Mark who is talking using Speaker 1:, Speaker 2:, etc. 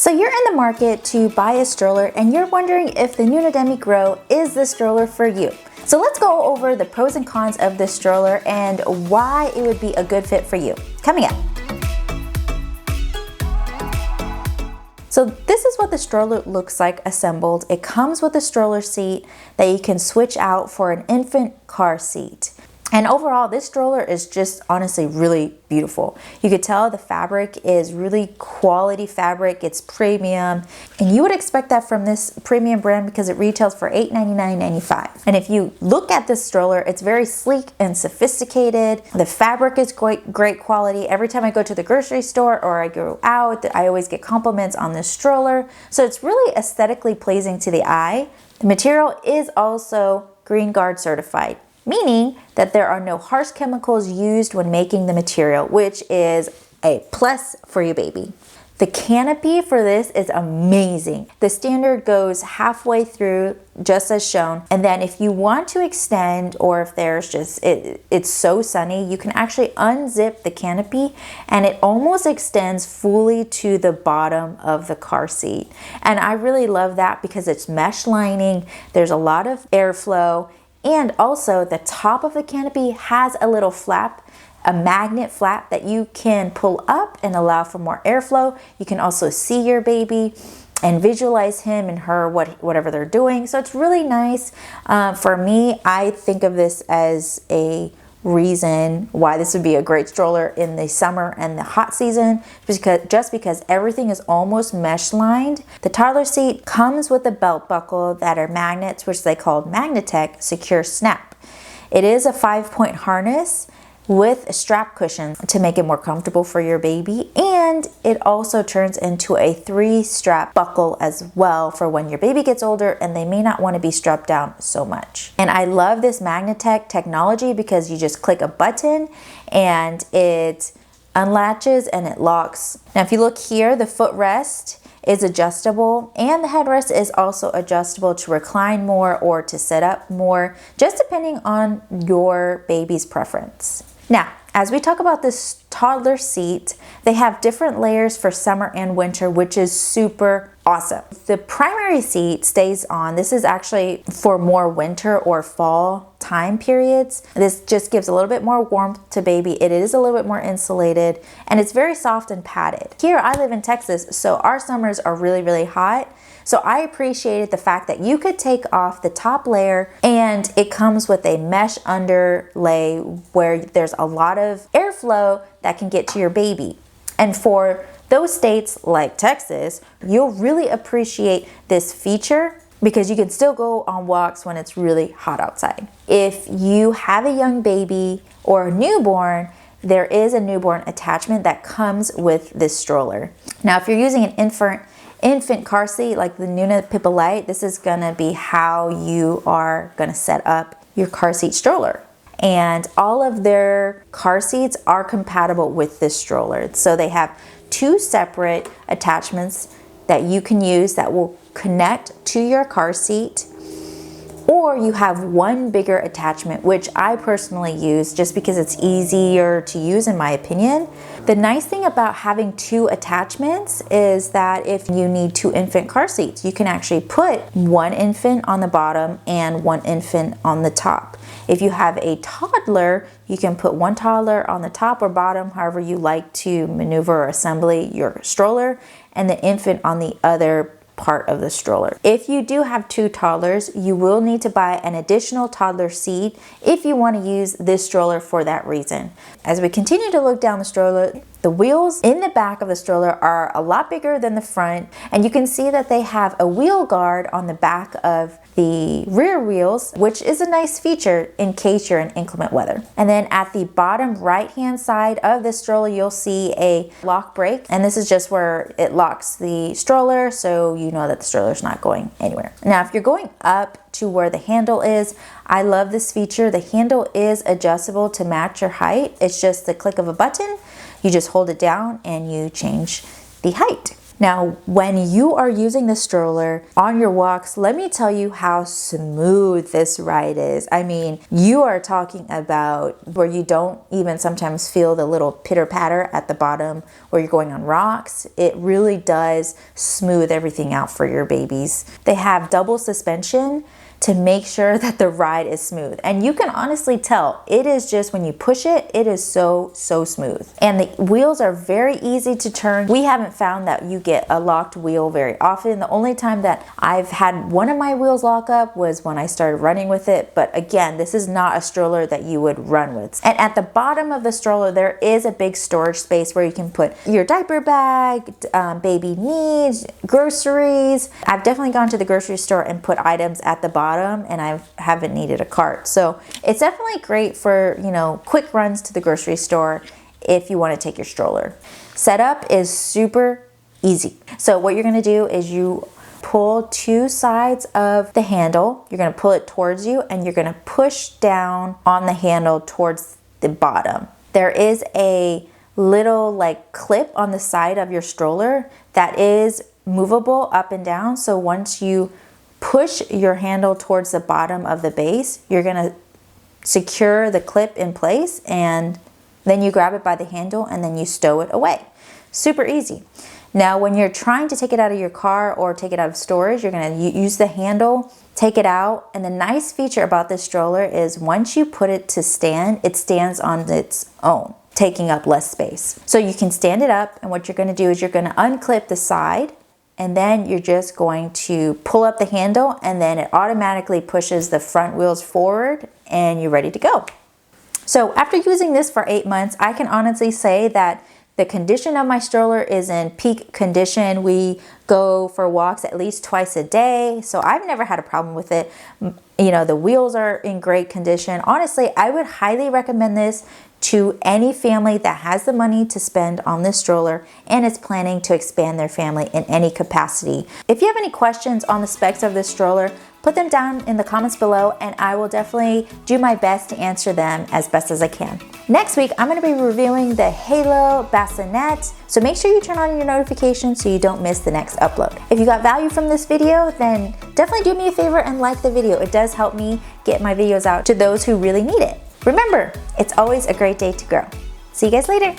Speaker 1: So you're in the market to buy a stroller and you're wondering if the Nuna Demi Grow is the stroller for you. So let's go over the pros and cons of this stroller and why it would be a good fit for you. Coming up. So this is what the stroller looks like assembled. It comes with a stroller seat that you can switch out for an infant car seat. And overall, this stroller is just honestly really beautiful. You could tell the fabric is really quality fabric. It's premium. And you would expect that from this premium brand because it retails for $899.95. And if you look at this stroller, it's very sleek and sophisticated. The fabric is great quality. Every time I go to the grocery store or I go out, I always get compliments on this stroller. So it's really aesthetically pleasing to the eye. The material is also Green Guard certified, meaning that there are no harsh chemicals used when making the material, which is a plus for your baby. The canopy for this is amazing. The standard goes halfway through, just as shown. And then if you want to extend, or if there's just, it's so sunny, you can actually unzip the canopy and it almost extends fully to the bottom of the car seat. And I really love that because it's mesh lining. There's a lot of airflow. And also the top of the canopy has a little flap, a magnet flap that you can pull up and allow for more airflow. You can also see your baby and visualize him and her, whatever they're doing. So it's really nice. For me, I think of this as a reason why this would be a great stroller in the summer and the hot season, just because everything is almost mesh lined. The toddler seat comes with a belt buckle that are magnets, which they call Magnetech Secure Snap. It is a 5-point harness with a strap cushion to make it more comfortable for your baby, and it also turns into a 3-strap buckle as well for when your baby gets older and they may not want to be strapped down so much. And I love this Magnetech technology because you just click a button and it unlatches and it locks. Now if you look here, the footrest is adjustable and the headrest is also adjustable to recline more or to sit up more, just depending on your baby's preference. Now, as we talk about this toddler seat, they have different layers for summer and winter, which is super awesome. The primary seat stays on. This is actually for more winter or fall time periods. This just gives a little bit more warmth to baby. It is a little bit more insulated and it's very soft and padded. Here, I live in Texas, so our summers are really, really hot. So I appreciated the fact that you could take off the top layer and it comes with a mesh underlay where there's a lot of airflow that can get to your baby. And for those states like Texas, you'll really appreciate this feature because you can still go on walks when it's really hot outside. If you have a young baby or a newborn, there is a newborn attachment that comes with this stroller. Now, if you're using an infant car seat like the Nuna Pippa Lite, this is gonna be how you are gonna set up your car seat stroller. And all of their car seats are compatible with this stroller. So they have 2 separate attachments that you can use that will connect to your car seat, or you have one bigger attachment, which I personally use just because it's easier to use in my opinion. The nice thing about having 2 attachments is that if you need 2 infant car seats, you can actually put 1 infant on the bottom and 1 infant on the top. If you have a toddler, you can put 1 toddler on the top or bottom, however you like to maneuver or assemble your stroller, and the infant on the other part of the stroller. If you do have 2 toddlers, you will need to buy an additional toddler seat if you want to use this stroller for that reason. As we continue to look down the stroller, the wheels in the back of the stroller are a lot bigger than the front, and you can see that they have a wheel guard on the back of the rear wheels, which is a nice feature in case you're in inclement weather. And then at the bottom right hand side of the stroller, you'll see a lock brake, and this is just where it locks the stroller so you know that the stroller is not going anywhere. Now, if you're going up to where the handle is, I love this feature. The handle is adjustable to match your height. It's just the click of a button. You just hold it down and you change the height. Now, when you are using the stroller on your walks, let me tell you how smooth this ride is. I mean, you are talking about where you don't even sometimes feel the little pitter patter at the bottom where you're going on rocks. It really does smooth everything out for your babies. They have double suspension to make sure that the ride is smooth. And you can honestly tell, it is just when you push it, it is so smooth. And the wheels are very easy to turn. We haven't found that you get a locked wheel very often. The only time that I've had one of my wheels lock up was when I started running with it. But again, this is not a stroller that you would run with. And at the bottom of the stroller, there is a big storage space where you can put your diaper bag, baby needs, groceries. I've definitely gone to the grocery store and put items at the bottom, and I haven't needed a cart. So it's definitely great for, you know, quick runs to the grocery store if you want to take your stroller. Setup is super easy. So what you're going to do is you pull two sides of the handle. You're going to pull it towards you, and you're going to push down on the handle towards the bottom. There is a little like clip on the side of your stroller that is movable up and down. So once you push your handle towards the bottom of the base, you're gonna secure the clip in place, and then you grab it by the handle and then you stow it away. Super easy. Now, when you're trying to take it out of your car or take it out of storage, you're gonna use the handle, take it out. And the nice feature about this stroller is once you put it to stand, it stands on its own, taking up less space. So you can stand it up, and what you're gonna do is you're gonna unclip the side, and then you're just going to pull up the handle, and then it automatically pushes the front wheels forward, and you're ready to go. So after using this for 8 months, I can honestly say that the condition of my stroller is in peak condition. We go for walks at least twice a day, so I've never had a problem with it. You know, the wheels are in great condition. Honestly, I would highly recommend this to any family that has the money to spend on this stroller and is planning to expand their family in any capacity. If you have any questions on the specs of this stroller, put them down in the comments below, and I will definitely do my best to answer them as best as I can. Next week, I'm gonna be reviewing the Halo bassinet, so make sure you turn on your notifications so you don't miss the next upload. If you got value from this video, then definitely do me a favor and like the video. It does help me get my videos out to those who really need it. Remember, it's always a great day to grow. See you guys later.